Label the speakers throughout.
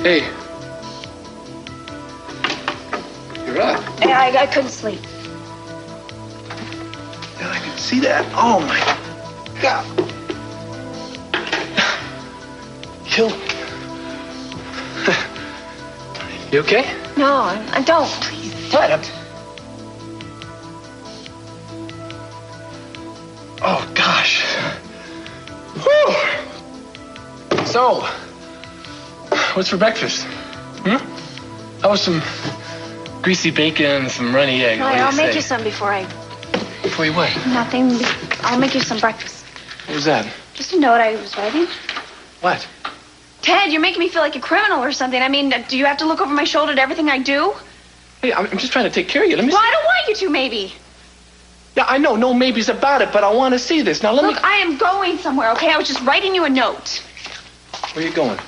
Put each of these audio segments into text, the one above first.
Speaker 1: Hey. You're up.
Speaker 2: I couldn't sleep.
Speaker 1: Yeah, I can see that. Oh, my God. Kill me. You okay?
Speaker 2: No, I don't. Please.
Speaker 1: What? Oh, gosh. Whew. So, what's for breakfast? How was some greasy bacon, some runny eggs?
Speaker 2: I'll make you some before I...
Speaker 1: Before you what?
Speaker 2: Nothing. I'll make you some breakfast.
Speaker 1: What was that?
Speaker 2: Just a note I was writing.
Speaker 1: What?
Speaker 2: Ted, you're making me feel like a criminal or something. I mean, do you have to look over my shoulder at everything I do?
Speaker 1: Hey, I'm just trying to take care of you. Let me
Speaker 2: Well, I don't want you to, maybe.
Speaker 1: Yeah, I know. No maybes about it, but I want to see this. Now, let me...
Speaker 2: Look, I am going somewhere, okay? I was just writing you a note.
Speaker 1: Where are you going?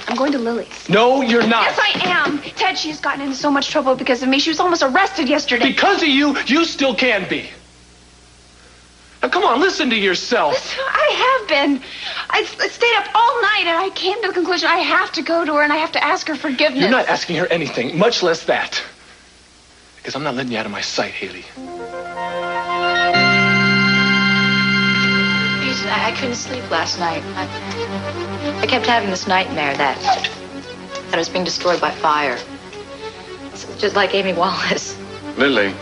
Speaker 2: I'm going to Lily's.
Speaker 1: No, you're not.
Speaker 2: Yes, I am. Ted, she has gotten into so much trouble because of me. She was almost arrested yesterday.
Speaker 1: Because of you, you still can be. Now, come on, listen to yourself.
Speaker 2: I have been. I stayed up all night, and I came to the conclusion I have to go to her, and I have to ask her forgiveness.
Speaker 1: You're not asking her anything, much less that. Because I'm not letting you out of my sight, Haley.
Speaker 3: I couldn't sleep last night. I kept having this nightmare that I was being destroyed by fire. It's just like Amy Wallace.
Speaker 4: Lily.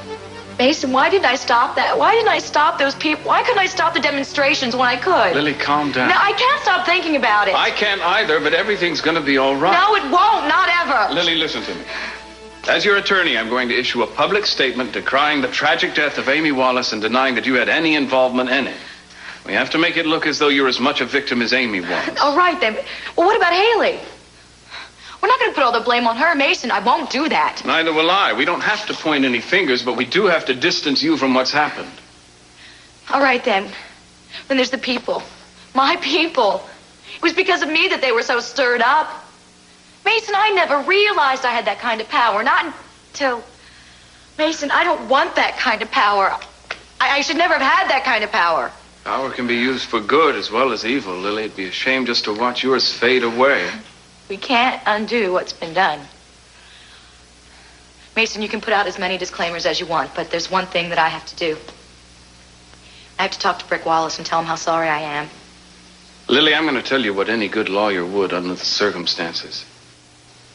Speaker 3: Mason, why didn't I stop that? Why didn't I stop those people? Why couldn't I stop the demonstrations when I could?
Speaker 4: Lily, calm down.
Speaker 3: No, I can't stop thinking about it.
Speaker 4: I can't either, but everything's going to be all right.
Speaker 3: No, it won't. Not ever.
Speaker 4: Lily, listen to me. As your attorney, I'm going to issue a public statement decrying the tragic death of Amy Wallace and denying that you had any involvement in it. We have to make it look as though you're as much a victim as Amy was.
Speaker 3: All right, then. Well, what about Haley? We're not going to put all the blame on her, Mason. I won't do that.
Speaker 4: Neither will I. We don't have to point any fingers, but we do have to distance you from what's happened.
Speaker 3: All right, then. Then there's the people. My people. It was because of me that they were so stirred up. Mason, I never realized I had that kind of power. Not until... Mason, I don't want that kind of power. I should never have had that kind of power.
Speaker 4: Power can be used for good as well as evil, Lily. It'd be a shame just to watch yours fade away.
Speaker 3: We can't undo what's been done. Mason, you can put out as many disclaimers as you want, but there's one thing that I have to do. I have to talk to Brick Wallace and tell him how sorry I am.
Speaker 4: Lily, I'm going to tell you what any good lawyer would under the circumstances.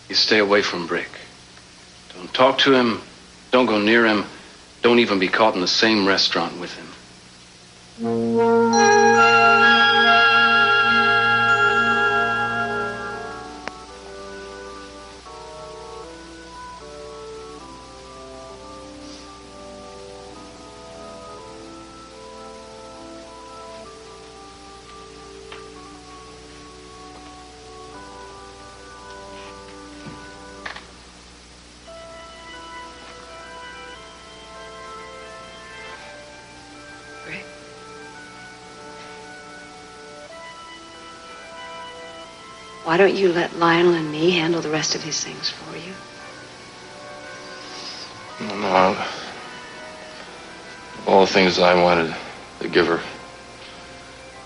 Speaker 4: You stay away from Brick. Don't talk to him. Don't go near him. Don't even be caught in the same restaurant with him.
Speaker 5: Why don't you let Lionel and me handle the rest of his things for you?
Speaker 6: No. All the things I wanted to give her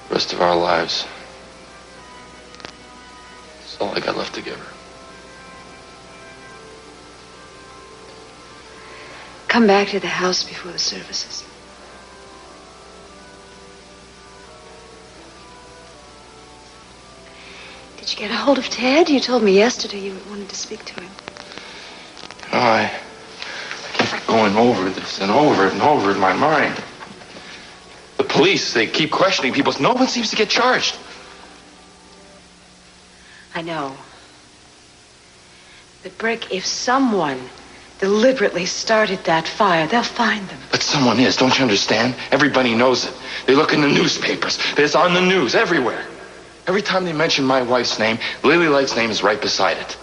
Speaker 6: the rest of our lives. That's all I got left to give her.
Speaker 5: Come back to the house before the services. Did you get a hold of Ted? You told me yesterday you wanted to speak to him.
Speaker 6: I keep going over this and over it and over in my mind. The police, they keep questioning people. No one seems to get charged.
Speaker 5: I know. But, Brick, if someone deliberately started that fire, they'll find them.
Speaker 6: But someone is, don't you understand? Everybody knows it. They look in the newspapers. It's on the news everywhere. Every time they mention my wife's name, Lily Light's name is right beside it.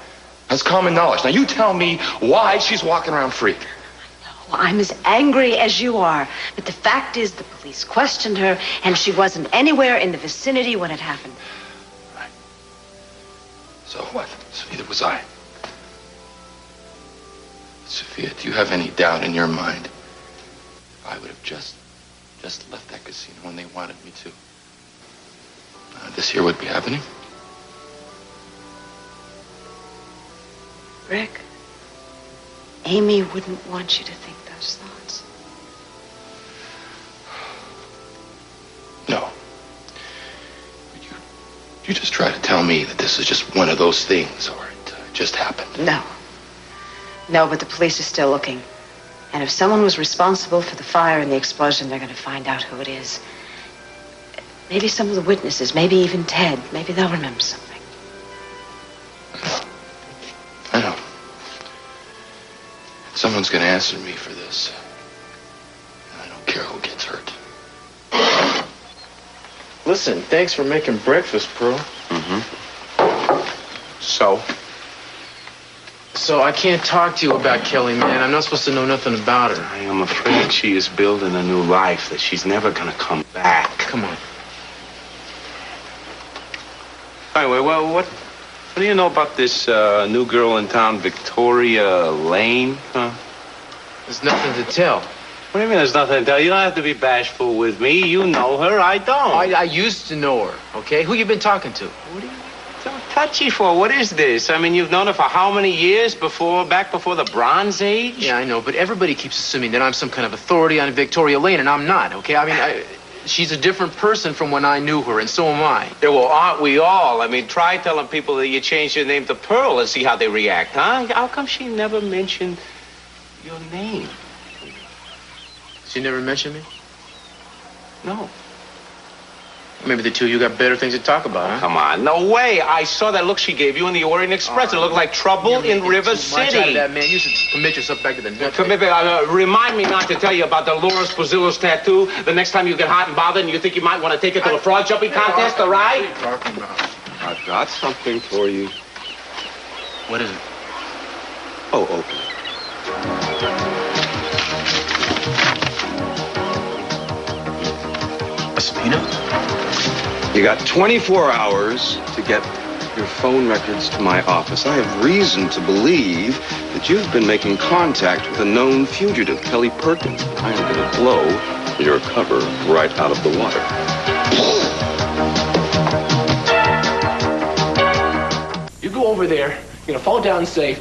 Speaker 6: That's common knowledge. Now, you tell me why she's walking around free.
Speaker 5: Well, I'm as angry as you are. But the fact is the police questioned her, and she wasn't anywhere in the vicinity when it happened.
Speaker 6: Right. So what? So neither was I. Sophia, do you have any doubt in your mind? I would have just left that casino when they wanted me to. This here would be happening.
Speaker 5: Rick, Amy wouldn't want you to think those thoughts.
Speaker 6: No. You just try to tell me that this is just one of those things, or it just happened.
Speaker 5: No. No, but the police are still looking. And if someone was responsible for the fire and the explosion, they're going to find out who it is. Maybe some of the witnesses, maybe even Ted. Maybe they'll remember something.
Speaker 6: I know. Someone's going to answer me for this. And I don't care who gets hurt.
Speaker 7: Listen, thanks for making breakfast, Pearl. So I can't talk to you about Kelly, man. I'm not supposed to know nothing about her.
Speaker 8: I am afraid she is building a new life, that she's never gonna come back.
Speaker 7: Come on.
Speaker 8: Anyway, well, what do you know about this new girl in town, Victoria Lane? Huh?
Speaker 7: There's nothing to tell.
Speaker 8: What do you mean there's nothing to tell? You don't have to be bashful with me. You know her. I don't.
Speaker 7: I used to know her, okay? Who you been talking to?
Speaker 8: What are you so touchy for? What is this? I mean, you've known her for how many years back before the Bronze Age?
Speaker 7: Yeah, I know, but everybody keeps assuming that I'm some kind of authority on Victoria Lane, and I'm not, okay? I mean, she's a different person from when I knew her, and so am I.
Speaker 8: Yeah, well, aren't we all? I mean, try telling people that you changed your name to Pearl and see how they react, huh? How come she never mentioned your name?
Speaker 7: She never mentioned me?
Speaker 8: No.
Speaker 7: Maybe the two of you got better things to talk about, huh?
Speaker 8: Come on, no way. I saw that look she gave you in the Orient Express. It looked like trouble in River City.
Speaker 7: Out of that, man. You should commit yourself back to the net.
Speaker 8: Remind me not to tell you about Dolores Pozillo's tattoo the next time you get hot and bothered and you think you might want to take it to a frog jumping contest, all right?
Speaker 7: What are you talking about?
Speaker 8: I've got something for you.
Speaker 7: What is it?
Speaker 8: Oh, open it.
Speaker 7: A subpoena?
Speaker 8: You got 24 hours to get your phone records to my office. I have reason to believe that you've been making contact with a known fugitive, Kelly Perkins. I am going to blow your cover right out of the water.
Speaker 1: You go over there, you're gonna fall down and say,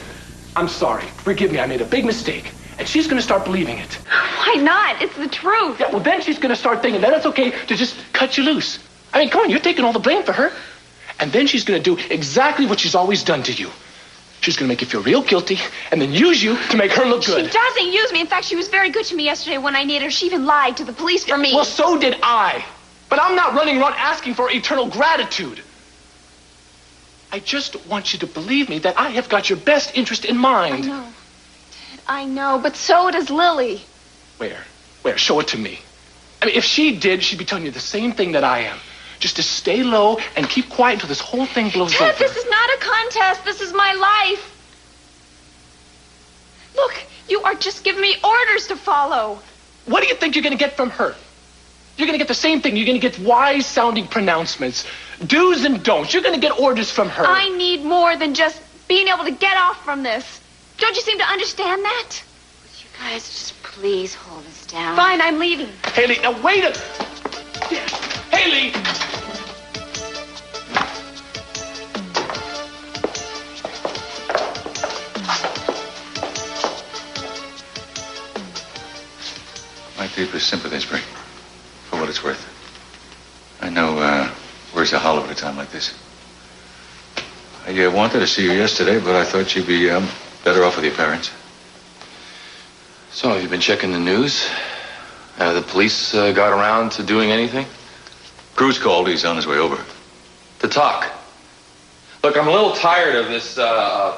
Speaker 1: I'm sorry, forgive me, I made a big mistake. And she's gonna start believing it.
Speaker 2: Why not? It's the truth.
Speaker 1: Yeah, well, then she's gonna start thinking that it's okay to just cut you loose. I mean, come on, you're taking all the blame for her. And then she's gonna do exactly what she's always done to you. She's gonna make you feel real guilty and then use you to make her look good.
Speaker 2: She doesn't use me. In fact, she was very good to me yesterday when I needed her. She even lied to the police for me.
Speaker 1: Well, so did I. But I'm not running around asking for eternal gratitude. I just want you to believe me that I have got your best interest in mind.
Speaker 2: I know. Ted, I know, but so does Lily.
Speaker 1: Where? Where? Show it to me. I mean, if she did, she'd be telling you the same thing that I am. Just to stay low and keep quiet until this whole thing blows over.
Speaker 2: Ted, this is not a contest. This is my life. Look, you are just giving me orders to follow.
Speaker 1: What do you think you're going to get from her? You're going to get the same thing. You're going to get wise-sounding pronouncements, do's and don'ts. You're going to get orders from her.
Speaker 2: I need more than just being able to get off from this. Don't you seem to understand that?
Speaker 3: Would you guys just please hold us down?
Speaker 2: Fine, I'm leaving.
Speaker 1: Haley, now wait a... Haley!
Speaker 9: My deepest sympathies, Brick, for what it's worth. I know, words are hollow at a time like this. I wanted to see you yesterday, but I thought you'd be better off with your parents.
Speaker 6: So, have you been checking the news? The police got around to doing anything?
Speaker 9: Cruz called. He's on his way over.
Speaker 6: To talk. Look, I'm a little tired of this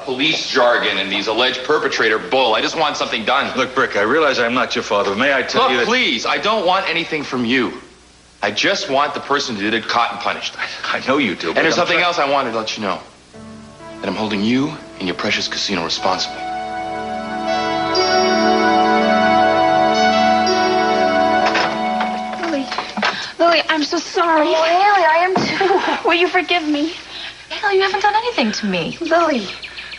Speaker 6: police jargon and these alleged perpetrator bull. I just want something done.
Speaker 9: Look, Brick, I realize I'm not your father, but may I tell you that...
Speaker 6: Look, please, I don't want anything from you. I just want the person who did it caught and punished.
Speaker 9: I know you do,
Speaker 6: And there's something else I wanted to let you know. That I'm holding you and your precious casino responsible.
Speaker 2: Lily, I'm so sorry.
Speaker 3: Oh, Haley, I am too.
Speaker 2: Will you forgive me?
Speaker 3: Haley, you haven't done anything to me.
Speaker 2: Lily,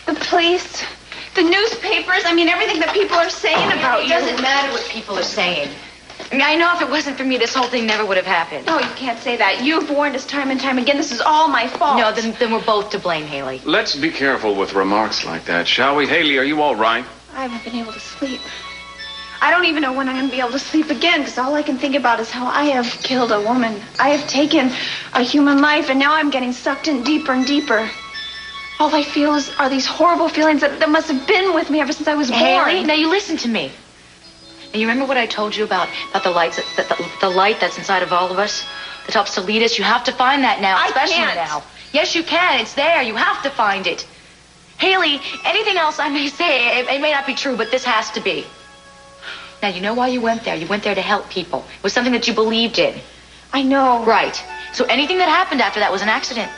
Speaker 2: the police, the newspapers, I mean, everything that people are saying about
Speaker 3: It
Speaker 2: you.
Speaker 3: doesn't matter what people are saying. I know if it wasn't for me, this whole thing never would have happened.
Speaker 2: No, you can't say that. You've warned us time and time again. This is all my fault.
Speaker 3: No, then we're both to blame, Haley.
Speaker 4: Let's be careful with remarks like that, shall we? Haley, are you all right?
Speaker 2: I haven't been able to sleep. I don't even know when I'm going to be able to sleep again, because all I can think about is how I have killed a woman. I have taken a human life, and now I'm getting sucked in deeper and deeper. All I feel are these horrible feelings that must have been with me ever since I was born.
Speaker 3: Haley, now you listen to me. And you remember what I told you about the lights, the light that's inside of all of us that helps to lead us? You have to find that now, especially now. Yes, you can. It's there. You have to find it. Haley, anything else I may say, it may not be true, but this has to be. Now, you know why you went there. You went there to help people. It was something that you believed in.
Speaker 2: I know.
Speaker 3: Right. So anything that happened after that was an accident.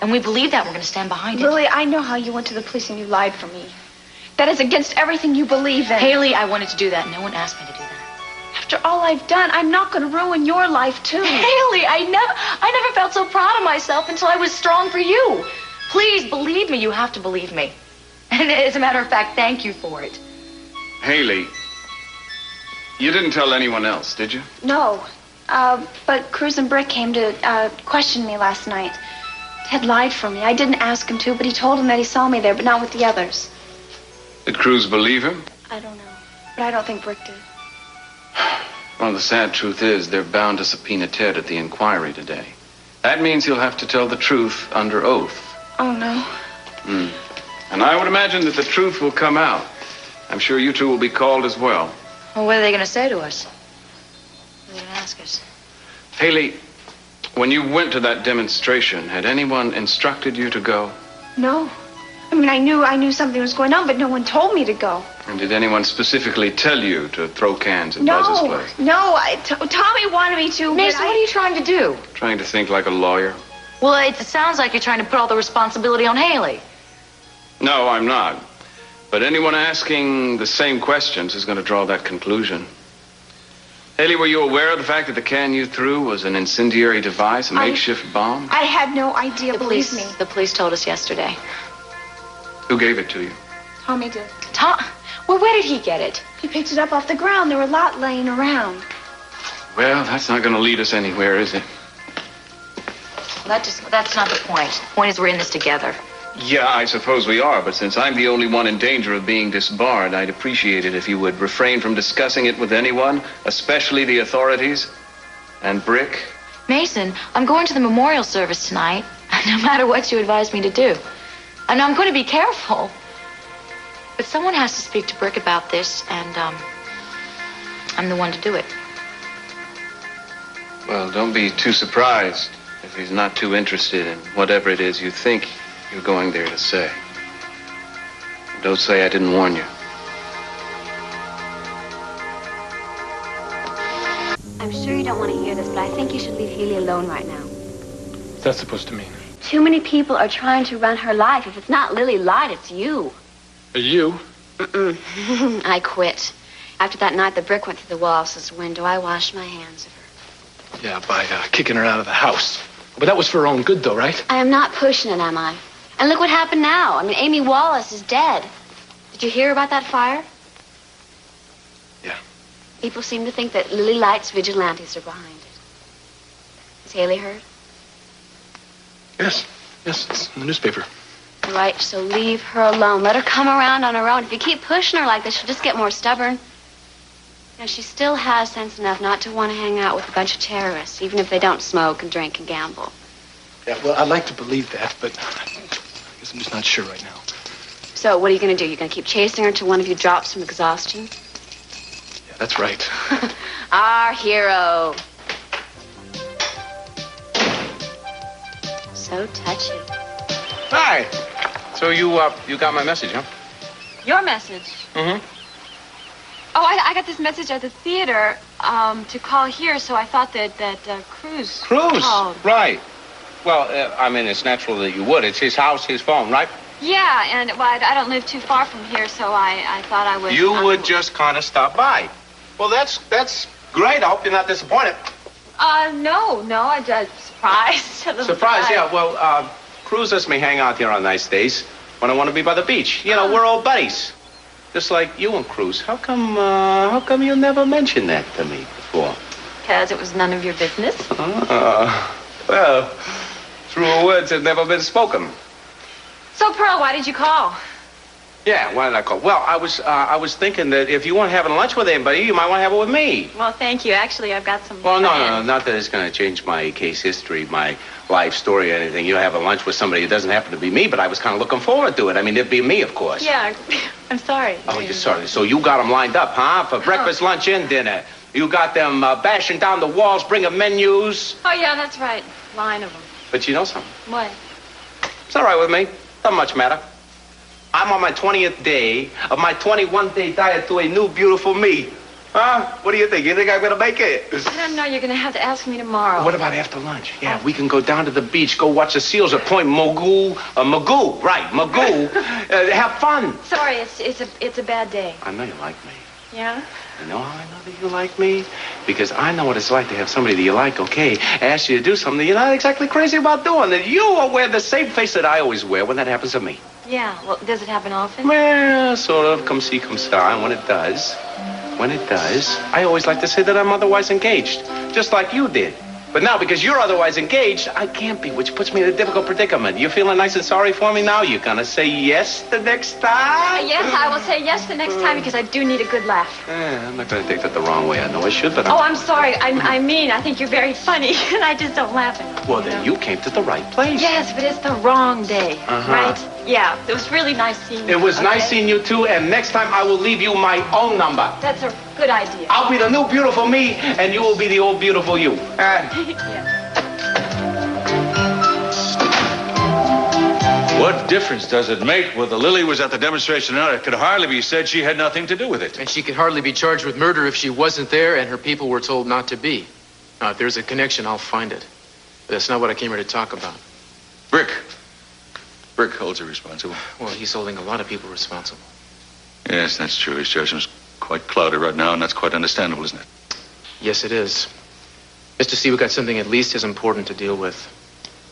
Speaker 3: And we believe that. We're going to stand behind it.
Speaker 2: Lily, I know how you went to the police and you lied for me. That is against everything you believe in.
Speaker 3: Haley, I wanted to do that. No one asked me to do that.
Speaker 2: After all I've done, I'm not going to ruin your life, too.
Speaker 3: Haley, I never felt so proud of myself until I was strong for you. Please believe me. You have to believe me. And as a matter of fact, thank you for it.
Speaker 4: Haley, you didn't tell anyone else, did you?
Speaker 2: No. But Cruz and Brick came to question me last night. Ted lied for me. I didn't ask him to, but he told him that he saw me there, but not with the others.
Speaker 4: Did Cruz believe him?
Speaker 2: I don't know. But I don't think Brick did.
Speaker 4: Well, the sad truth is they're bound to subpoena Ted at the inquiry today. That means he'll have to tell the truth under oath.
Speaker 2: Oh, no.
Speaker 4: And I would imagine that the truth will come out. I'm sure you two will be called as well.
Speaker 3: Well, what are they going to say to us? What are they going to ask us?
Speaker 4: Haley, when you went to that demonstration, had anyone instructed you to go?
Speaker 2: No. I mean, I knew something was going on, but no one told me to go.
Speaker 4: And did anyone specifically tell you to throw cans at Buzz's place?
Speaker 2: No. Tommy wanted me to.
Speaker 3: Mason, what are you trying to do?
Speaker 4: Trying to think like a lawyer.
Speaker 3: Well, it sounds like you're trying to put all the responsibility on Haley.
Speaker 4: No, I'm not. But anyone asking the same questions is going to draw that conclusion. Haley, were you aware of the fact that the can you threw was an incendiary device, a makeshift bomb?
Speaker 2: I had no idea, believe me.
Speaker 3: The police told us yesterday.
Speaker 4: Who gave it to you?
Speaker 2: Tommy did.
Speaker 3: Tom? Well, where did he get it?
Speaker 2: He picked it up off the ground. There were a lot laying around.
Speaker 4: Well, that's not going to lead us anywhere, is it?
Speaker 3: Well, that's not the point. The point is we're in this together.
Speaker 4: Yeah, I suppose we are, but since I'm the only one in danger of being disbarred, I'd appreciate it if you would refrain from discussing it with anyone, especially the authorities and Brick.
Speaker 3: Mason, I'm going to the memorial service tonight, no matter what you advise me to do. And I'm going to be careful. But someone has to speak to Brick about this, and I'm the one to do it.
Speaker 4: Well, don't be too surprised if he's not too interested in whatever it is you think you're going there to say. Don't say I didn't warn you.
Speaker 10: I'm sure you don't want to hear this, but I think you should leave Haley alone right now.
Speaker 1: What's that supposed to mean?
Speaker 10: Too many people are trying to run her life. If it's not Lily Light, it's you.
Speaker 1: You?
Speaker 10: I quit. After that night the Brick went through the walls' window, I washed my hands of her.
Speaker 1: Yeah, by kicking her out of the house. But that was for her own good, though, right?
Speaker 10: I am not pushing it, am I? And look what happened now. I mean, Amy Wallace is dead. Did you hear about that fire?
Speaker 1: Yeah.
Speaker 10: People seem to think that Lily Light's vigilantes are behind it. Is Haley hurt?
Speaker 1: Yes, it's in the newspaper.
Speaker 10: Right, so leave her alone. Let her come around on her own. If you keep pushing her like this, she'll just get more stubborn. You know, she still has sense enough not to want to hang out with a bunch of terrorists, even if they don't smoke and drink and gamble.
Speaker 1: Yeah, well, I'd like to believe that, but I guess I'm just not sure right now.
Speaker 10: So what are you going to do? You're going to keep chasing her until one of you drops from exhaustion?
Speaker 1: Yeah, that's right.
Speaker 10: Our hero. So touchy.
Speaker 11: Hi. So you got my message, huh?
Speaker 2: Your message?
Speaker 11: Mm-hmm.
Speaker 2: Oh, I got this message at the theater to call here, so I thought that Cruz called.
Speaker 11: Right. Well, I mean, it's natural that you would. It's his house, his phone, right?
Speaker 2: Yeah, and well, I don't live too far from here, so I thought I would...
Speaker 11: You would just kind of stop by. Well, that's great. I hope you're not disappointed.
Speaker 2: No, I'm surprised.
Speaker 11: Surprised, yeah. Well, Cruz lets me hang out here on nice days when I want to be by the beach. You know, we're old buddies. Just like you and Cruz. How come you never mentioned that to me before?
Speaker 3: Because it was none of your business.
Speaker 11: Well, truer words have never been spoken.
Speaker 3: So, Pearl, why did you call?
Speaker 11: Yeah, why did I call? Well, I was thinking that if you weren't having lunch with anybody, you might want to have it with me.
Speaker 3: Well, thank you. Actually, I've got some
Speaker 11: Well, no,
Speaker 3: plans.
Speaker 11: not that it's going to change my case history, my life story or anything. You have a lunch with somebody who doesn't happen to be me, but I was kind of looking forward to it. I mean, it'd be me, of course.
Speaker 3: Yeah, I'm sorry.
Speaker 11: Oh, you're sorry. So you got them lined up, huh? For breakfast, lunch, and dinner. You got them bashing down the walls, bringing menus.
Speaker 3: Oh, yeah, that's right. 9 of them.
Speaker 11: But you know something?
Speaker 3: What?
Speaker 11: It's all right with me. Doesn't much matter. I'm on my 20th day of my 21-day diet to a new, beautiful me. Huh? What do you think? You think I'm going to make it?
Speaker 3: I don't know. You're going to have to ask me tomorrow.
Speaker 11: What about after lunch? Yeah, we can go down to the beach, go watch the seals at Point Magoo. Magoo, right, Magoo. Have fun.
Speaker 3: Sorry, it's a bad day.
Speaker 11: I know you like me.
Speaker 3: Yeah?
Speaker 11: You know how I know that you like me? Because I know what it's like to have somebody that you like, okay, ask you to do something that you're not exactly crazy about doing. That you will wear the same face that I always wear when that happens to me.
Speaker 3: Yeah. Well, does it happen often?
Speaker 11: Well, sort of. Come see, come star. And when it does, I always like to say that I'm otherwise engaged. Just like you did. But now, because you're otherwise engaged, I can't be, which puts me in a difficult predicament. You feeling nice and sorry for me now? You gonna say yes the next time?
Speaker 3: Yes, I will say yes the next time because I do need a good laugh.
Speaker 11: I'm not gonna take that the wrong way. I know I should, but
Speaker 3: Oh, I'm sorry. I mean, I think you're very funny, and I just don't laugh enough.
Speaker 11: Well, then you came to the right place.
Speaker 3: Yes, but it's the wrong day, right? Yeah, it was really nice seeing you.
Speaker 11: It was nice seeing you, too, and next time I will leave you my own number.
Speaker 3: That's a good idea.
Speaker 11: I'll be the new beautiful me, and you will be the old beautiful you.
Speaker 3: Yeah.
Speaker 9: What difference does it make whether Lily was at the demonstration or not? It could hardly be said she had nothing to do with it.
Speaker 7: And she could hardly be charged with murder if she wasn't there and her people were told not to be. Now, if there's a connection, I'll find it. But that's not what I came here to talk about.
Speaker 9: Brick holds her responsible.
Speaker 7: Well, he's holding a lot of people responsible.
Speaker 9: Yes, that's true. His judgment's quite clouded right now, and that's quite understandable, isn't it?
Speaker 7: Yes, it is. Mr. C, we got something at least as important to deal with.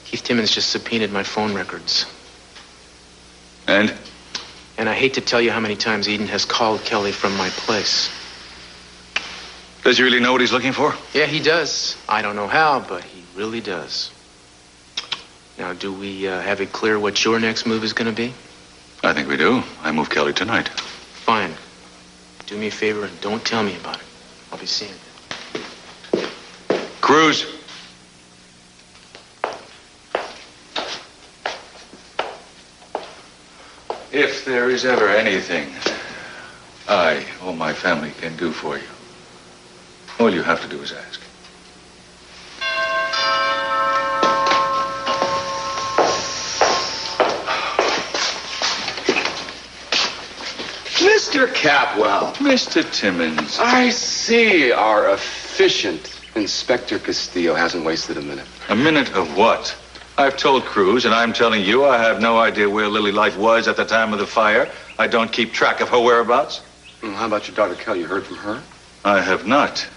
Speaker 7: Keith Timmons just subpoenaed my phone records.
Speaker 9: And?
Speaker 7: And I hate to tell you how many times Eden has called Kelly from my place.
Speaker 9: Does he really know what he's looking for?
Speaker 7: Yeah, he does. I don't know how, but he really does. Now, do we have it clear what your next move is going to be?
Speaker 9: I think we do. I move Kelly tonight.
Speaker 7: Fine. Do me a favor and don't tell me about it. I'll be seeing you.
Speaker 9: Cruz. If there is ever anything I or my family can do for you, all you have to do is ask.
Speaker 8: Mr. Capwell.
Speaker 9: Mr. Timmons.
Speaker 8: I see our efficient Inspector Castillo hasn't wasted a minute.
Speaker 9: A minute of what? I've told Cruz, and I'm telling you, I have no idea where Lily Light was at the time of the fire. I don't keep track of her whereabouts.
Speaker 8: Well, how about your daughter Kelly? You heard from her?
Speaker 9: I have not.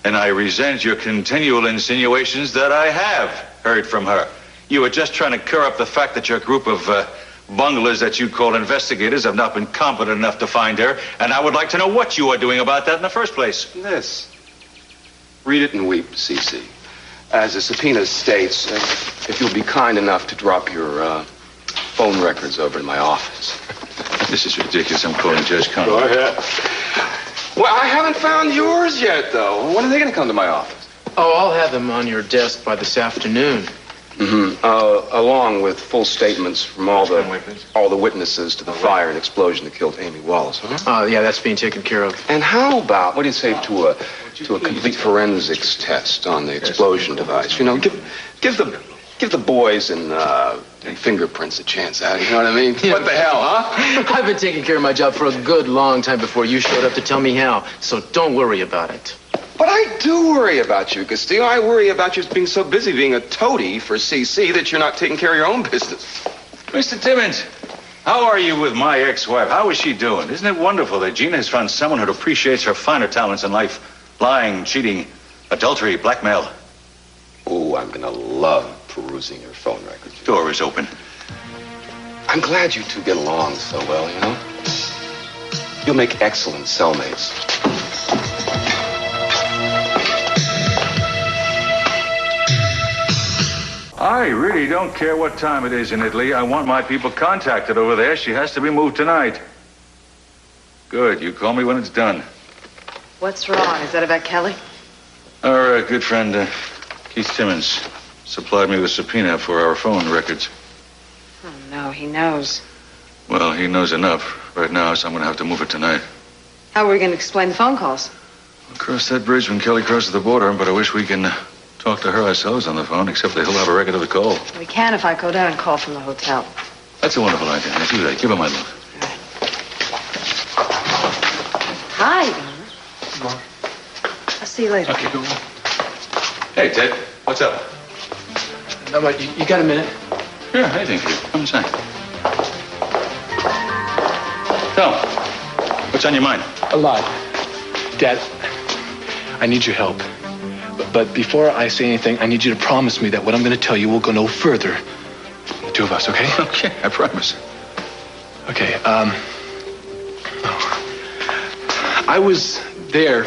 Speaker 9: And I resent your continual insinuations that I have heard from her. You were just trying to cover up the fact that your group of bunglers that you call investigators have not been competent enough to find her, and I would like to know what you are doing about that in the first place.
Speaker 8: This. Read it and weep, C.C. As the subpoena states, if you'll be kind enough to drop your phone records over in my office.
Speaker 9: This is ridiculous. I'm calling Judge Conway.
Speaker 8: Go ahead. Well, I haven't found yours yet, though. When are they going to come to my office?
Speaker 7: Oh, I'll have them on your desk by this afternoon.
Speaker 8: Along with full statements from all the witnesses to the fire and explosion that killed Amy Wallace, huh?
Speaker 7: Yeah, that's being taken care of.
Speaker 8: And how about, what do you say to a complete forensics test on the explosion device? You know, give the boys and fingerprints a chance out. You know what I mean?
Speaker 7: Yeah.
Speaker 8: What the hell, huh?
Speaker 7: I've been taking care of my job for a good long time before you showed up to tell me how. So don't worry about it.
Speaker 8: But I do worry about you, Castillo. I worry about you being so busy being a toady for CC that you're not taking care of your own business.
Speaker 9: Mr. Timmons, how are you with my ex-wife? How is she doing? Isn't it wonderful that Gina has found someone who appreciates her finer talents in life? Lying, cheating, adultery, blackmail.
Speaker 8: Oh, I'm gonna love perusing your phone records.
Speaker 9: Door is open.
Speaker 8: I'm glad you two get along so well, you know? You'll make excellent cellmates.
Speaker 9: I really don't care what time it is in Italy. I want my people contacted over there. She has to be moved tonight. Good. You call me when it's done.
Speaker 5: What's wrong? Is that about Kelly?
Speaker 9: Our good friend, Keith Timmons, supplied me with a subpoena for our phone records.
Speaker 5: Oh, no, he knows.
Speaker 9: Well, he knows enough right now, so I'm going to have to move it tonight.
Speaker 5: How are we going to explain the phone calls?
Speaker 9: We'll cross that bridge when Kelly crosses the border, but I wish we can talk to her ourselves on the phone, except that he'll have a record of the call.
Speaker 5: We can if I go down and call from the hotel.
Speaker 9: That's a wonderful idea. Now do that. Give her my love.
Speaker 5: Hi, Donna.
Speaker 1: Come on.
Speaker 5: I'll see you later.
Speaker 1: Okay, go on.
Speaker 9: Hey, Ted. What's up?
Speaker 1: No, but you got a minute?
Speaker 9: Yeah, anything for you. Come inside. Tell me, what's on your mind?
Speaker 1: A lot. Dad, I need your help. But before I say anything, I need you to promise me that what I'm going to tell you will go no further. The two of us, okay?
Speaker 9: Okay, I promise.
Speaker 1: Okay, I was there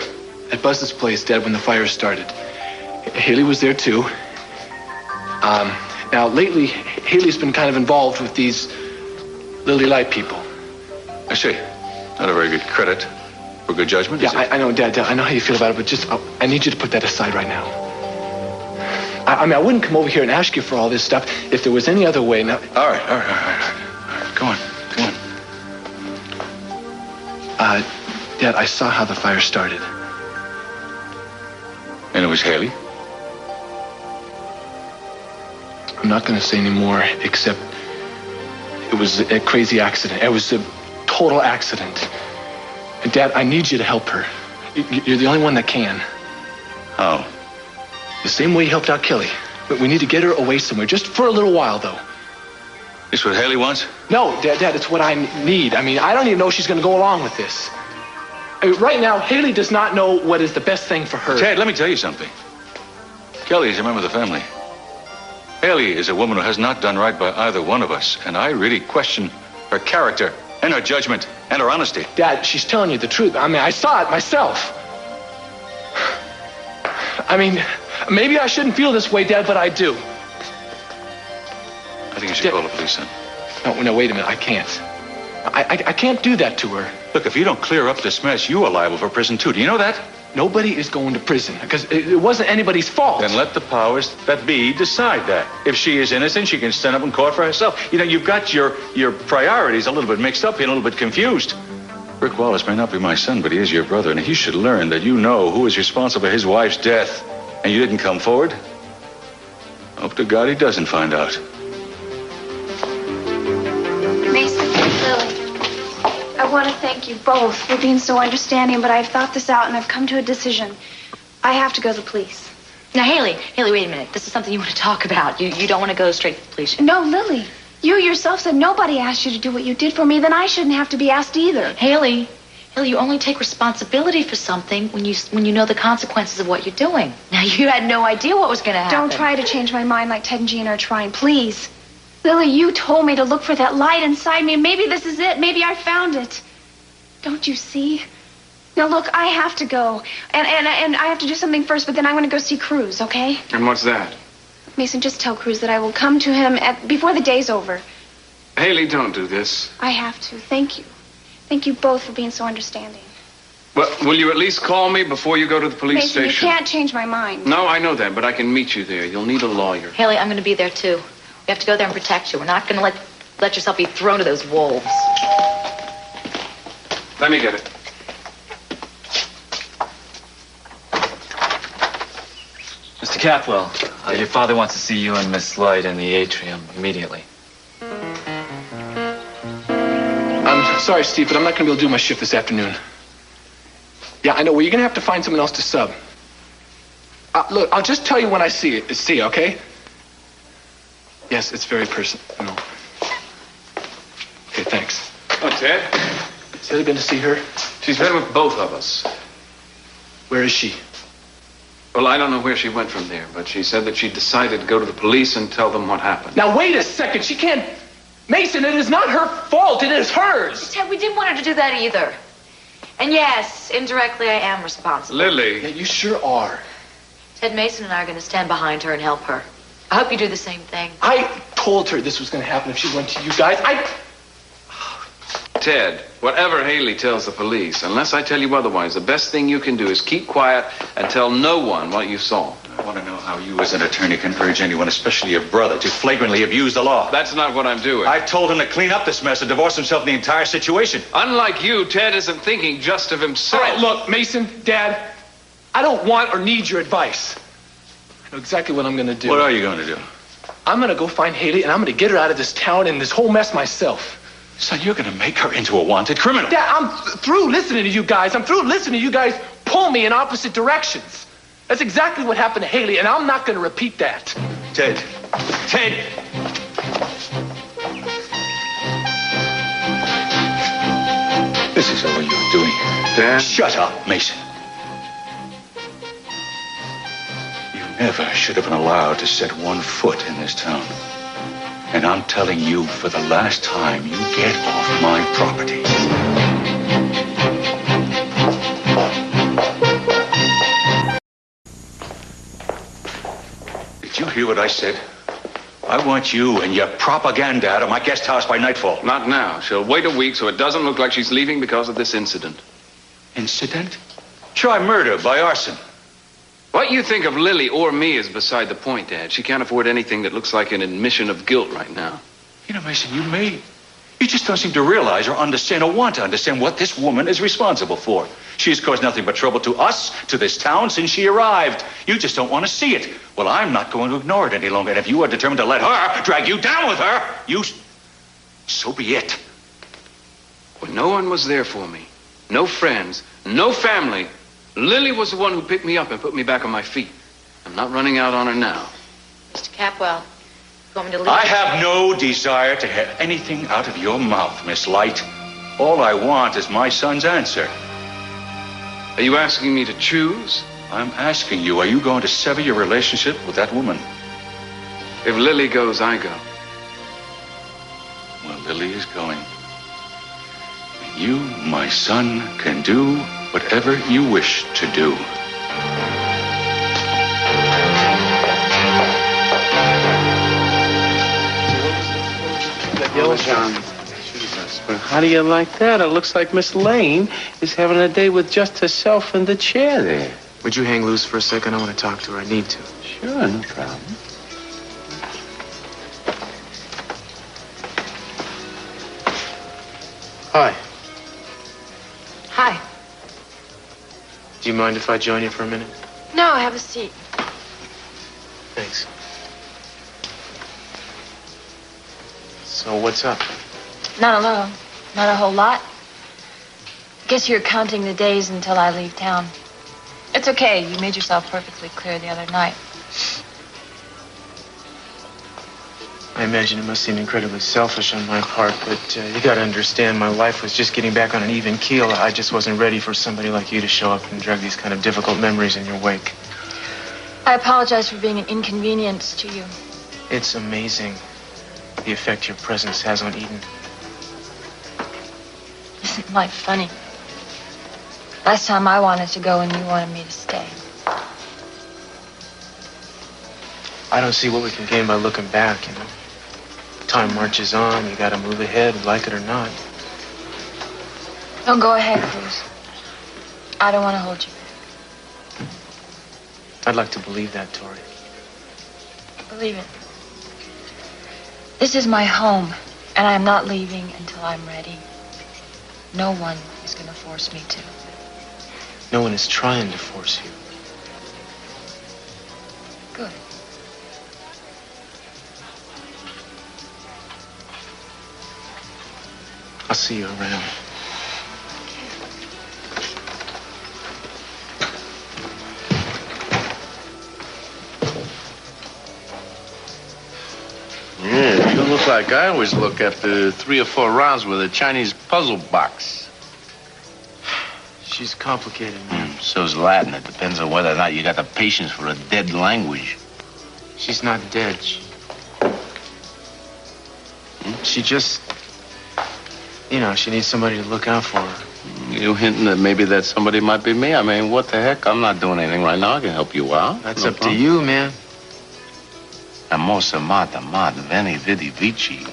Speaker 1: at Buzz's place, Dad, when the fire started. Haley was there, too. Now, lately, Haley's been kind of involved with these Lily Light people.
Speaker 9: I see. Not a very good credit for good judgment, is it?
Speaker 1: I know, Dad, I know how you feel about it, but just, I need you to put that aside right now. I mean, I wouldn't come over here and ask you for all this stuff if there was any other way. Now,
Speaker 9: All right. Go on.
Speaker 1: Dad, I saw how the fire started.
Speaker 9: And it was Haley?
Speaker 1: I'm not going to say any more, except it was a crazy accident. It was a total accident. And Dad, I need you to help her. You're the only one that can.
Speaker 9: How?
Speaker 1: The same way you helped out Kelly. But we need to get her away somewhere, just for a little while, though.
Speaker 9: This what Haley wants?
Speaker 1: No, Dad, it's what I need. I mean, I don't even know if she's going to go along with this. I mean, right now, Haley does not know what is the best thing for her.
Speaker 9: Ted, let me tell you something. Kelly is a member of the family. Haley is a woman who has not done right by either one of us, and I really question her character and her judgment and her honesty.
Speaker 1: Dad, she's telling you the truth. I mean, I saw it myself. I mean, maybe I shouldn't feel this way, Dad, but I do.
Speaker 9: I think you should call the police, son.
Speaker 1: No, wait a minute. I can't. I can't do that to her.
Speaker 9: Look, if you don't clear up this mess, you are liable for prison, too. Do you know that?
Speaker 1: Nobody is going to prison because it wasn't anybody's fault.
Speaker 9: Then let the powers that be decide that. If she is innocent, she can stand up in court for herself. You know, you've got your priorities a little bit mixed up here, a little bit confused. Rick Wallace may not be my son, but he is your brother, and he should learn that you know who is responsible for his wife's death, and you didn't come forward. Hope to God he doesn't find out.
Speaker 2: Mason, Lily, I want to thank you both for being so understanding, but I've thought this out and I've come to a decision. I have to go to the police.
Speaker 3: Now, Haley, wait a minute. This is something you want to talk about. You don't want to go straight to the police.
Speaker 2: No, Lily. You yourself said nobody asked you to do what you did for me, then I shouldn't have to be asked either.
Speaker 3: Haley, you only take responsibility for something when you know the consequences of what you're doing. Now, you had no idea what was going to happen.
Speaker 2: Don't try to change my mind like Ted and Jean are trying, please. Lily, you told me to look for that light inside me. Maybe this is it. Maybe I found it. Don't you see? Now, look, I have to go. And I have to do something first, but then I'm going to go see Cruz, okay?
Speaker 4: And what's that?
Speaker 2: Mason, just tell Cruz that I will come to him before the day's over.
Speaker 4: Haley, don't do this.
Speaker 2: I have to. Thank you. Thank you both for being so understanding.
Speaker 4: Well, will you at least call me before you go to the police
Speaker 2: Mason,
Speaker 4: station?
Speaker 2: you can't change my mind.
Speaker 4: No, I know that, but I can meet you there. You'll need a lawyer.
Speaker 3: Haley, I'm going to be there, too. We have to go there and protect you. We're not going to let yourself be thrown to those wolves.
Speaker 4: Let me get it.
Speaker 12: Mr. Capwell, your father wants to see you and Miss Light in the atrium immediately.
Speaker 1: I'm sorry, Steve, but I'm not going to be able to do my shift this afternoon. Yeah, I know. Well, you're going to have to find someone else to sub. Look, I'll just tell you when I see it, okay? Yes, it's very personal. Okay, thanks.
Speaker 4: Oh, Ted?
Speaker 1: Has Haley been to see her?
Speaker 4: She's been with both of us.
Speaker 1: Where is she?
Speaker 4: Well, I don't know where she went from there, but she said that she decided to go to the police and tell them what happened.
Speaker 1: Now, wait a second. She can't... Mason, it is not her fault. It is hers.
Speaker 3: Ted, we didn't want her to do that either. And yes, indirectly I am responsible.
Speaker 4: Lily.
Speaker 1: Yeah, you sure are.
Speaker 3: Ted Mason and I are going to stand behind her and help her. I hope you do the same thing.
Speaker 1: I told her this was going to happen if she went to you guys.
Speaker 4: Ted, whatever Haley tells the police, unless I tell you otherwise, the best thing you can do is keep quiet and tell no one what you saw.
Speaker 9: I want to know how you as an attorney can urge anyone, especially your brother, to flagrantly abuse the law.
Speaker 4: That's not what I'm doing.
Speaker 9: I've told him to clean up this mess and divorce himself from the entire situation.
Speaker 4: Unlike you, Ted isn't thinking just of himself.
Speaker 1: All right, look, Mason, Dad, I don't want or need your advice. I know exactly what I'm going to do.
Speaker 9: What are you going to do?
Speaker 1: I'm going to go find Haley, and I'm going to get her out of this town and this whole mess myself.
Speaker 9: Son, you're going to make her into a wanted criminal.
Speaker 1: Dad, I'm through listening to you guys. I'm through listening to you guys pull me in opposite directions. That's exactly what happened to Haley, and I'm not going to repeat that.
Speaker 9: Ted. Ted! This is all you're doing.
Speaker 4: Dad?
Speaker 9: Shut up, Mason. You never should have been allowed to set one foot in this town. And I'm telling you for the last time, you get off my property. Did you hear what I said? I want you and your propaganda out of my guest house by nightfall.
Speaker 4: Not now. She'll wait a week so it doesn't look like she's leaving because of this incident.
Speaker 9: Incident? Try murder by arson.
Speaker 4: What you think of Lily or me is beside the point, Dad. She can't afford anything that looks like an admission of guilt right now.
Speaker 9: You know, Mason, you may. You just don't seem to realize or understand or want to understand what this woman is responsible for. She has caused nothing but trouble to us, to this town, since she arrived. You just don't want to see it. Well, I'm not going to ignore it any longer. And if you are determined to let her drag you down with her, so be it.
Speaker 4: When no one was there for me, no friends, no family, Lily was the one who picked me up and put me back on my feet. I'm not running out on her now.
Speaker 3: Mr. Capwell, you want me to leave?
Speaker 9: I have no desire to hear anything out of your mouth, Miss Light. All I want is my son's answer.
Speaker 4: Are you asking me to choose?
Speaker 9: I'm asking you, are you going to sever your relationship with that woman?
Speaker 4: If Lily goes, I go.
Speaker 9: Well, Lily is going. And you, my son, can do whatever you wish to do.
Speaker 11: John. Jesus, but how do you like that? It looks like Miss Lane is having a day with just herself in the chair there.
Speaker 7: Would you hang loose for a second? I want to talk to her. I need to.
Speaker 11: Sure, no problem.
Speaker 7: Hi.
Speaker 3: Hi.
Speaker 7: Do you mind if I join you for a minute?
Speaker 3: No, have a seat.
Speaker 7: Thanks. So what's up?
Speaker 3: Not alone. Not a whole lot. Guess you're counting the days until I leave town. It's okay. You made yourself perfectly clear the other night.
Speaker 7: I imagine it must seem incredibly selfish on my part, but you gotta understand my life was just getting back on an even keel. I just wasn't ready for somebody like you to show up and drag these kind of difficult memories in your wake.
Speaker 3: I apologize for being an inconvenience to you.
Speaker 7: It's amazing the effect your presence has on Eden.
Speaker 3: Isn't life funny? Last time I wanted to go and you wanted me to stay.
Speaker 7: I don't see what we can gain by looking back, you know. Time marches on. You gotta move ahead, like it or not.
Speaker 3: Don't go ahead, Cruz. I don't want to hold you back.
Speaker 7: I'd like to believe that, Tori.
Speaker 3: Believe it. This is my home, and I'm not leaving until I'm ready. No one is going to force me to.
Speaker 7: No one is trying to force you.
Speaker 3: Good.
Speaker 7: I'll see you around.
Speaker 11: Yeah, you look like I always look after 3 or 4 rounds with a Chinese puzzle box.
Speaker 7: She's complicated, man.
Speaker 11: So's Latin. It depends on whether or not you got the patience for a dead language.
Speaker 7: She's not dead. She just... You know, she needs somebody to look out for her.
Speaker 11: You You hinting that maybe that somebody might be me? I mean, what the heck? I'm not doing anything right now. I can help you out.
Speaker 7: That's up to you, man.
Speaker 11: Amosa amata veni vidi vici.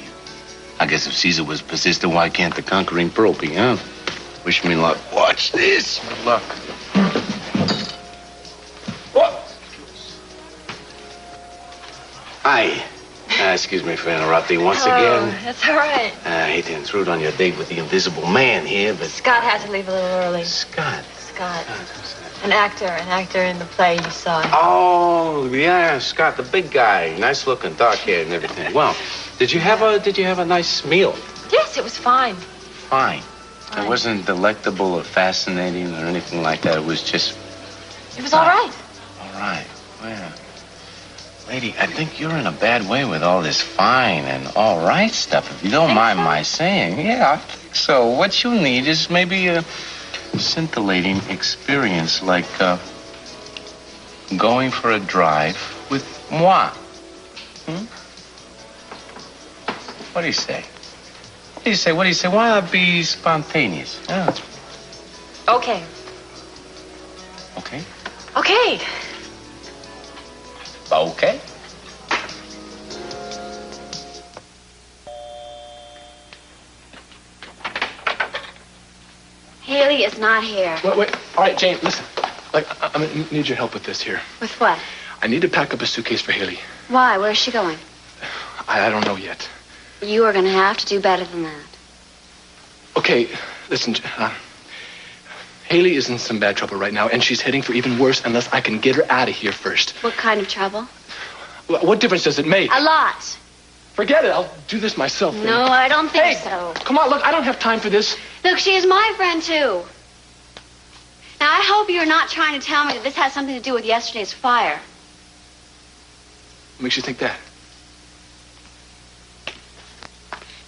Speaker 11: I guess if Caesar was persistent, why can't the conquering pearl be, huh? Wish me luck. Watch this.
Speaker 7: Good luck.
Speaker 11: What? Hi. Excuse me for interrupting once again.
Speaker 3: That's all right.
Speaker 11: I hate to intrude on your date with the invisible man here, but...
Speaker 3: Scott had to leave a little early.
Speaker 11: Scott.
Speaker 3: Scott. An actor in the play you saw.
Speaker 11: Oh, yeah, Scott, the big guy. Nice looking, dark hair and everything. Well, did you have a nice meal?
Speaker 3: Yes, it was fine.
Speaker 11: Fine. It wasn't delectable or fascinating or anything like that. It was just...
Speaker 3: It was all right.
Speaker 11: All right. Well, lady, I think you're in a bad way with all this fine and all right stuff, if you don't mind my saying. Yeah, I think so. What you need is maybe a scintillating experience like going for a drive with moi. What do you say? What do you say? Why not be spontaneous? Yeah.
Speaker 3: Okay.
Speaker 11: Okay?
Speaker 3: Okay.
Speaker 11: Okay.
Speaker 10: Haley is not here.
Speaker 1: Wait. All right, Jane, listen. I'm gonna need your help with this here.
Speaker 10: With what?
Speaker 1: I need to pack up a suitcase for Haley.
Speaker 10: Why? Where's she going?
Speaker 1: I don't know yet.
Speaker 10: You are going to have to do better than that.
Speaker 1: Okay, listen, Haley is in some bad trouble right now, and she's heading for even worse unless I can get her out of here first.
Speaker 10: What kind of trouble?
Speaker 1: What difference does it make?
Speaker 10: A lot.
Speaker 1: Forget it. I'll do this myself.
Speaker 10: No, I don't think so.
Speaker 1: Come on, look, I don't have time for this.
Speaker 10: Look, she is my friend, too. Now, I hope you're not trying to tell me that this has something to do with yesterday's fire.
Speaker 1: What makes you think that?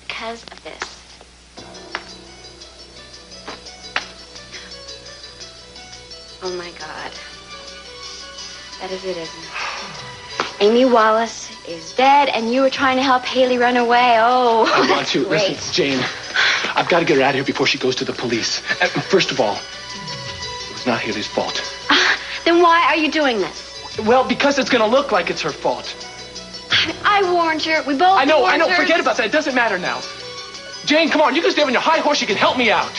Speaker 10: Because of this. Oh, my God. That is it, isn't it? Amy Wallace is dead, and you were trying to help Haley run away. Oh,
Speaker 1: I want to.
Speaker 10: Great.
Speaker 1: Listen, Jane, I've got to get her out of here before she goes to the police. And first of all, it was not Haley's fault.
Speaker 10: Then why are you doing this?
Speaker 1: Well, because it's going to look like it's her fault.
Speaker 10: I warned her. We both
Speaker 1: I know.
Speaker 10: warned her.
Speaker 1: Forget about that. It doesn't matter now. Jane, come on. You can stay on your high horse. You can help me out.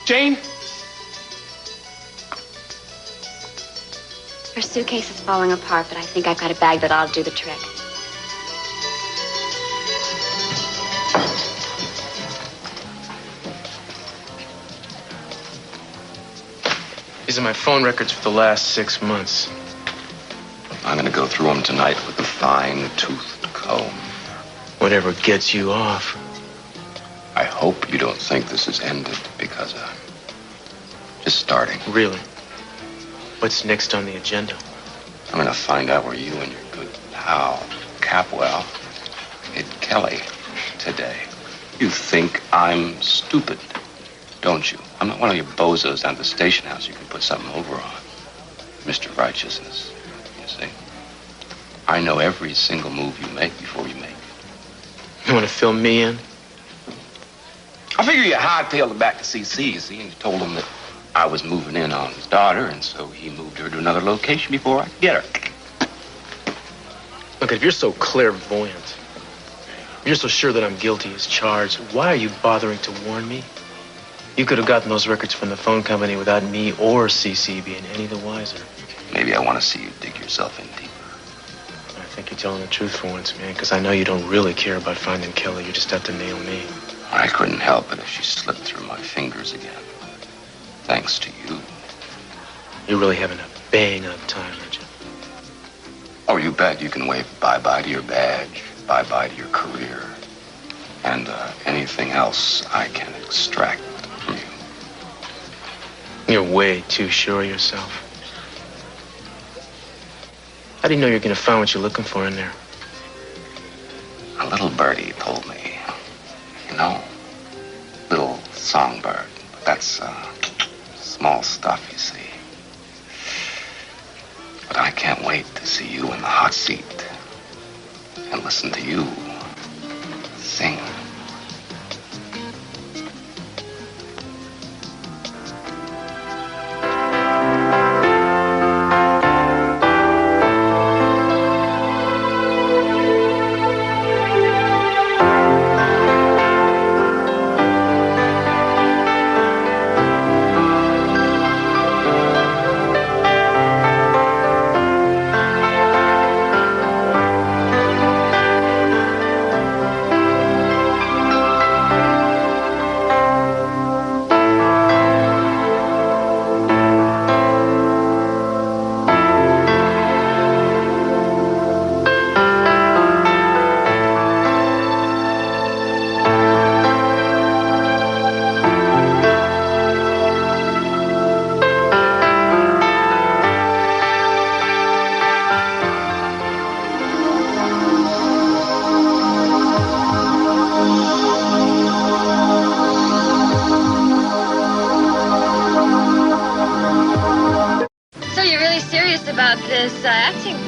Speaker 1: Jane?
Speaker 10: Her suitcase is falling apart, but I think I've got a bag that ought to do the trick.
Speaker 7: These are my phone records for the last 6 months.
Speaker 8: I'm going to go through them tonight with a fine-toothed comb.
Speaker 7: Whatever gets you off.
Speaker 8: I hope you don't think this is ended because just starting.
Speaker 7: Really? What's next on the agenda?
Speaker 8: I'm going to find out where you and your good pal, Capwell, hid Kelly today. You think I'm stupid, don't you? I'm not one of your bozos down at the station house you can put something over on. Mr. Righteousness, you see? I know every single move you make before you make it.
Speaker 7: You want to fill me in?
Speaker 8: I figure you hightailed it back to CC, you see, and you told him that I was moving in on his daughter, and so he moved her to another location before I could get her.
Speaker 7: Look, if you're so clairvoyant, you're so sure that I'm guilty as charged, why are you bothering to warn me? You could have gotten those records from the phone company without me or CC being any the wiser.
Speaker 8: Maybe I want to see you dig yourself in deeper.
Speaker 7: I think you're telling the truth for once, man, because I know you don't really care about finding Kelly. You just have to nail me.
Speaker 8: I couldn't help it if she slipped through my fingers again. Thanks to you.
Speaker 7: You're really having a bang-up time, aren't you?
Speaker 8: Oh, you bet you can wave bye-bye to your badge, bye-bye to your career, and anything else I can extract from you.
Speaker 7: You're way too sure of yourself. How do you know you're going to find what you're looking for in there?
Speaker 8: A little birdie told me. You know, little songbird. But that's small stuff, you see. But I can't wait to see you in the hot seat and listen to you sing.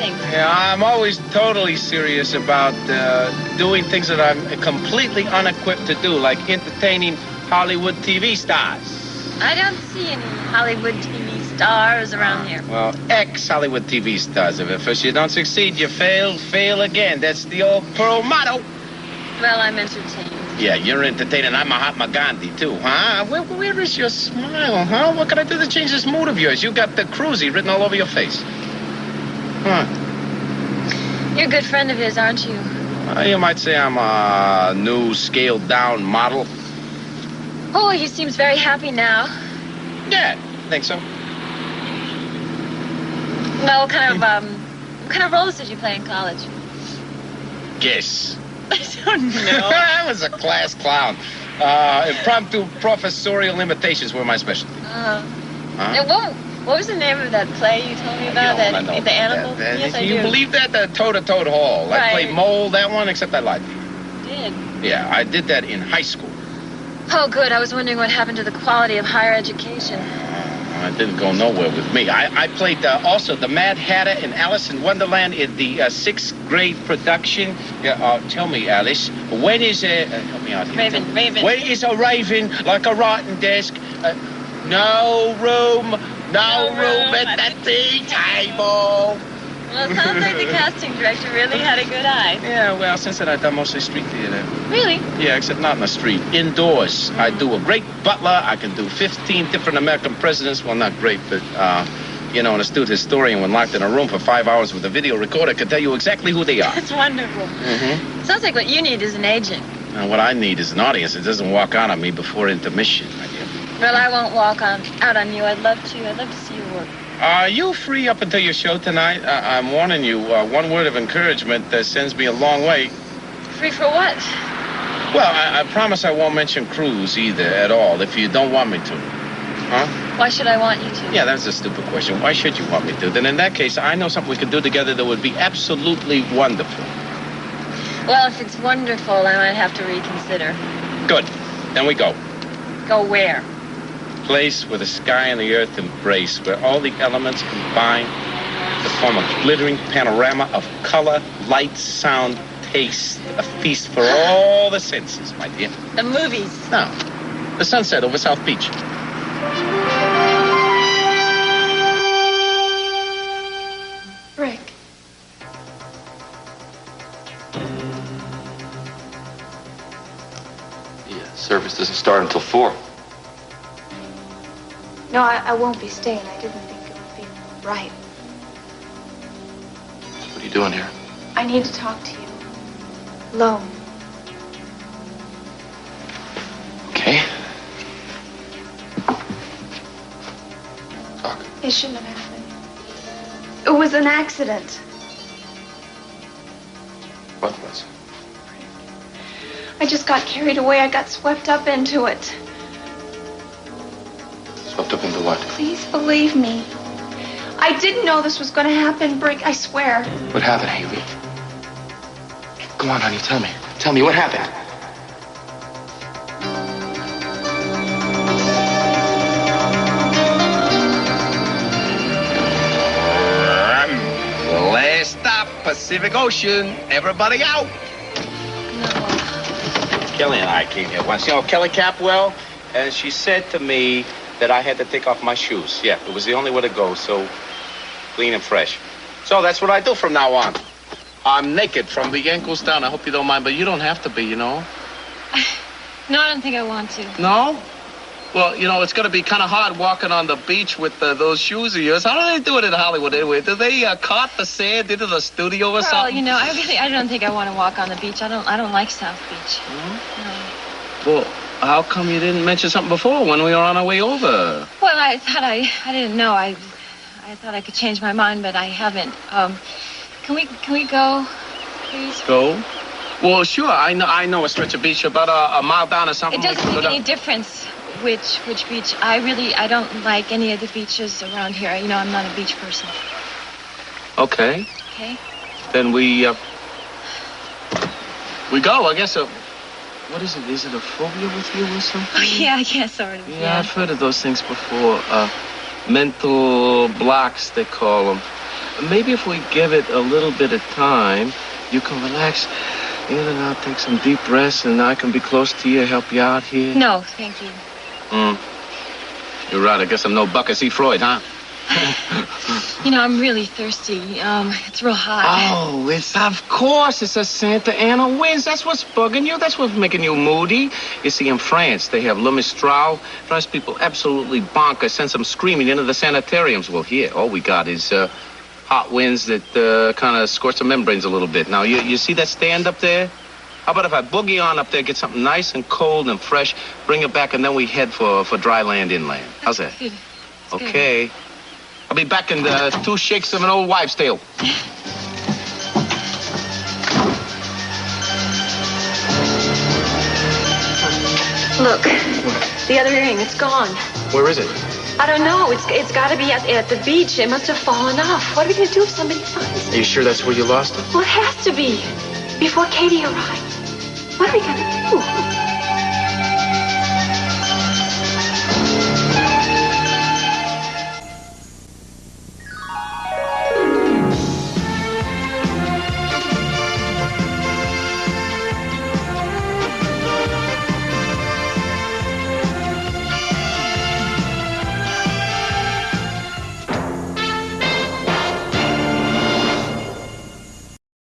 Speaker 3: think?
Speaker 11: Yeah, I'm always totally serious about doing things that I'm completely unequipped to do, like entertaining Hollywood TV stars.
Speaker 3: I don't see any Hollywood TV stars around here.
Speaker 11: Well, ex-Hollywood TV stars. If at first you don't succeed, you fail again. That's the old Pearl motto.
Speaker 3: Well, I'm entertained.
Speaker 11: Yeah, you're entertaining. I'm Mahatma Gandhi, too, huh? Where is your smile, huh? What can I do to change this mood of yours? You got the cruisy written all over your face. Huh.
Speaker 3: You're a good friend of his, aren't you?
Speaker 11: You might say I'm a new scaled-down model.
Speaker 3: Oh, he seems very happy now.
Speaker 11: Yeah, think so.
Speaker 3: Well, what kind of roles did you play in college?
Speaker 11: Guess.
Speaker 3: I don't know.
Speaker 11: I was a class clown. Impromptu professorial imitations were my specialty.
Speaker 3: And what was the name of that play you told me about? The animal? Yes, I do.
Speaker 11: You believe that? The Toe-to-Toad Hall.
Speaker 3: Right.
Speaker 11: I played Mole, that one, except I lied.
Speaker 3: You did?
Speaker 11: Yeah, I did that in high school.
Speaker 3: Oh, good. I was wondering what happened to the quality of higher education.
Speaker 11: It didn't go nowhere with me. I played also the Mad Hatter in Alice in Wonderland in the 6th grade production. Yeah, tell me, Alice, when is help me out here.
Speaker 3: Raven.
Speaker 11: When is a raven like a rotten desk? No room at the tea table.
Speaker 3: Well, it sounds like the casting director really had a good eye.
Speaker 11: Yeah, well, since then I've done mostly street theater.
Speaker 3: Really?
Speaker 11: Yeah, except not in the street. Indoors. I do a great butler. I can do 15 different American presidents. Well, not great, but, an astute historian when locked in a room for 5 hours with a video recorder could tell you exactly who they are.
Speaker 3: That's wonderful.
Speaker 11: Mm-hmm.
Speaker 3: Sounds like what you need is an agent.
Speaker 11: Now, what I need is an audience that doesn't walk out on me before intermission, my dear.
Speaker 3: Well, I won't walk out on you. I'd love to see you work.
Speaker 11: Are you free up until your show tonight? I'm warning you, one word of encouragement sends me a long way.
Speaker 3: Free for what?
Speaker 11: Well, I promise I won't mention cruise either at all if you don't want me to. Huh?
Speaker 3: Why should I want you to?
Speaker 11: Yeah, that's a stupid question. Why should you want me to? Then in that case, I know something we could do together that would be absolutely wonderful.
Speaker 3: Well, if it's wonderful, I might have to reconsider.
Speaker 11: Good. Then we go.
Speaker 3: Go where?
Speaker 11: Place where the sky and the earth embrace, where all the elements combine to form a glittering panorama of color, light, sound, taste, a feast for all the senses, my dear.
Speaker 3: The movies.
Speaker 11: No, the sunset over South Beach.
Speaker 2: Rick.
Speaker 6: The service doesn't start until 4.
Speaker 2: No, I won't be staying. I didn't think it would be right.
Speaker 6: What are you doing here?
Speaker 2: I need to talk to you. Alone.
Speaker 6: Okay. Talk.
Speaker 2: It shouldn't have happened. It was an accident.
Speaker 6: What was?
Speaker 2: I just got carried away. I got swept up into it.
Speaker 6: Swept up into what?
Speaker 2: Please believe me. I didn't know this was going to happen, Brick. I swear.
Speaker 6: What happened, Haley? Come on, honey, tell me. Tell me what happened.
Speaker 11: Last stop, Pacific Ocean. Everybody out. Kelly and I came here once. You know Kelly Capwell? And she said to me that I had to take off my shoes. Yeah, it was the only way to go, so clean and fresh. So that's what I do from now on. I'm naked from the ankles down. I hope you don't mind, but you don't have to be, you know.
Speaker 3: No, I don't think I want to.
Speaker 11: No? Well, you know, it's going to be kind of hard walking on the beach with those shoes of yours. How do they do it in Hollywood anyway? Do they cart the sand into the studio or something?
Speaker 3: Well, you know, I don't think I want to walk on the beach. I don't like South Beach.
Speaker 11: Mm-hmm. No. Well, how come you didn't mention something before when we were on our way over?
Speaker 3: Well, I thought I didn't know. I thought I could change my mind, but I haven't. Can we go, please?
Speaker 11: Go? Well, sure. I know a stretch of beach about a mile down or something.
Speaker 3: It doesn't make any difference which beach. I don't like any of the beaches around here. You know, I'm not a beach person.
Speaker 11: Okay.
Speaker 3: Okay.
Speaker 11: Then we go, I guess. What is it? Is it a phobia with you or something?
Speaker 3: Oh, yeah, I guess sort of.
Speaker 11: Yeah, I've heard of those things before. Mental blocks, they call them. maybe if we give it a little bit of time, you can relax in and out, take some deep breaths, and I can be close to you, help you out here.
Speaker 3: No, thank you.
Speaker 11: You're right. I guess I'm no Buck. I see Freud, huh?
Speaker 3: You know, I'm really thirsty. It's real hot.
Speaker 11: Oh, of course, it's a Santa Ana winds. That's what's bugging you. That's what's making you moody. You see, in France, they have Le Mistral. Drives people absolutely bonkers. Sends them screaming into the sanitariums. Well, here, all we got is hot winds that kind of scorch the membranes a little bit. Now, you see that stand up there? How about if I boogie on up there, get something nice and cold and fresh, bring it back, and then we head for dry land inland. How's that?
Speaker 3: Good.
Speaker 11: Okay. I'll be back in 2 shakes of an old wives' tale.
Speaker 3: Look, the other ring, it's gone.
Speaker 11: Where is it?
Speaker 3: I don't know. It's got to be at the beach. It must have fallen off. What are we going to do if somebody finds it?
Speaker 11: Are you sure that's where you lost it?
Speaker 3: Well, it has to be. Before Katie arrives. What are we going to do?